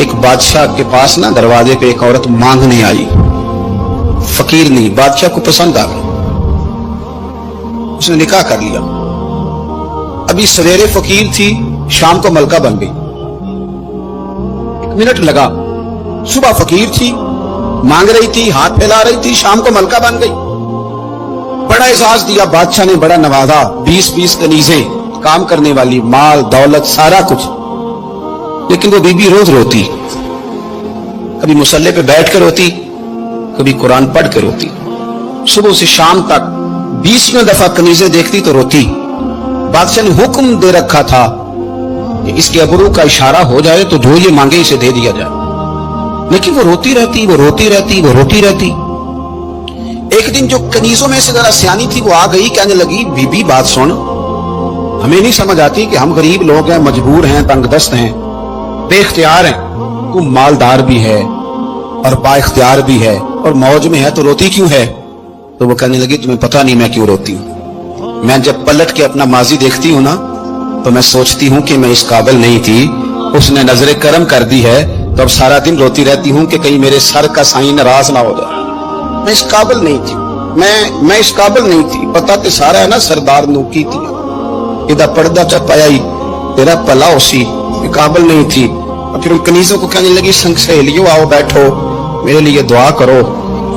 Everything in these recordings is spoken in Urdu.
ایک بادشاہ کے پاس نا دروازے پہ ایک عورت مانگنے آئی، فقیر نہیں، بادشاہ کو پسند آ گئی، اس نے نکاح کر لیا۔ ابھی سویرے فقیر تھی، شام کو ملکہ بن گئی، 1 منٹ لگا۔ صبح فقیر تھی، مانگ رہی تھی، ہاتھ پھیلا رہی تھی، شام کو ملکہ بن گئی۔ بڑا اعزاز دیا بادشاہ نے، بڑا نوازا، 20 کنیزیں، کام کرنے والی، مال دولت سارا کچھ۔ لیکن وہ بی بی روز روتی، کبھی مصلے پہ بیٹھ کے روتی، کبھی قرآن پڑھ کے روتی۔ صبح سے شام تک 20 دفعہ کنیزیں دیکھتی تو روتی۔ بادشاہ نے حکم دے رکھا تھا کہ اس کے ابرو کا اشارہ ہو جائے تو جو یہ مانگے اسے دے دیا جائے، لیکن وہ روتی رہتی، وہ روتی رہتی، وہ روتی رہتی۔ ایک دن جو کنیزوں میں سے ذرا سیانی تھی وہ آ گئی، کہنے لگی بی بی بات سن، ہمیں نہیں سمجھ آتی کہ ہم غریب لوگ ہیں، مجبور ہیں، تنگ دست ہیں، بے اختیار ہیں، تو مالدار بھی ہے اور با اختیار بھی ہے اور موج میں ہے، تو روتی کیوں ہے؟ تو وہ کہنے لگی تمہیں پتہ نہیں میں کیوں روتی ہوں، میں جب پلٹ کے اپنا ماضی دیکھتی ہوں نا تو میں سوچتی ہوں کہ میں اس قابل نہیں تھی، اس نے نظر کرم کر دی ہے، تو اب سارا دن روتی رہتی ہوں کہ کہیں میرے سر کا سائیں ناراض نہ ہو جائے، میں اس قابل نہیں تھی، میں اس قابل نہیں تھی، پتہ تے سارا ہے نا سردار نو کی تھی، ادھا پردہ چا پایا ہی تیرا پلا اسی، میں قابل نہیں تھی۔ اور پھر ان کنیزوں کو کہنے لگی سنگ سہیلیوں آؤ بیٹھو، میرے لیے دعا کرو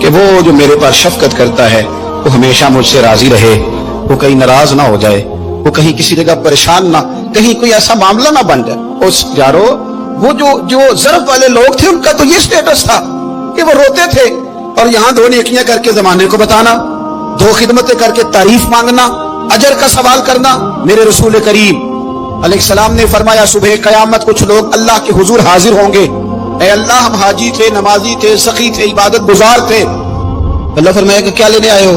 کہ وہ جو میرے پاس شفقت کرتا ہے وہ ہمیشہ مجھ سے راضی رہے، وہ کہیں ناراض نہ ہو جائے، وہ کہیں کسی جگہ پریشان نہ، کہیں کوئی ایسا معاملہ نہ بن جائے۔ اس یارو وہ جو ضرب والے لوگ تھے ان کا تو یہ سٹیٹس تھا کہ وہ روتے تھے، اور یہاں 2 نیکیاں کر کے زمانے کو بتانا، 2 خدمتیں کر کے تعریف مانگنا، اجر کا سوال کرنا۔ میرے رسول کریم علیہ السلام نے فرمایا صبح قیامت کچھ لوگ اللہ کے حضور حاضر ہوں گے، اے اللہ ہم حاجی تھے، نمازی تھے، سخی تھے، عبادت گزار تھے۔ اللہ فرمایا کہ کیا لینے آئے ہو؟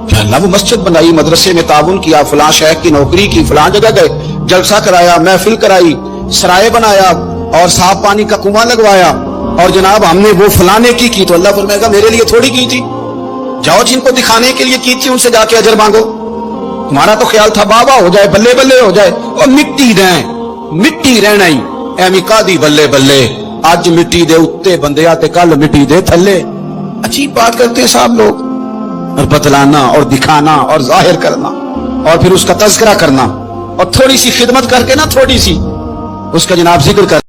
کہ اللہ وہ مسجد بنائی، مدرسے میں تعاون کیا، فلاں شیخ کی نوکری کی، فلاں جگہ گئے، جلسہ کرایا، محفل کرائی، سرائے بنایا اور صاف پانی کا کنواں لگوایا، اور جناب ہم نے وہ فلانے کی تو اللہ فرمائے گا میرے لیے تھوڑی کی تھی، جاؤ جن کو دکھانے کے لیے کی تھی ان سے جا کے اجر مانگو، تمہارا تو خیال تھا بابا ہو جائے، بلے بلے ہو جائے، اور مٹی دیں، مٹی رہنا ہی اے مکا دی بلے بلے، آج مٹی دے اتے بندے آتے کل مٹی دے تھلے۔ عجیب بات کرتے ہیں صاحب لوگ، اور بتلانا اور دکھانا اور ظاہر کرنا اور پھر اس کا تذکرہ کرنا، اور تھوڑی سی خدمت کر کے نا، تھوڑی سی اس کا جناب ذکر کر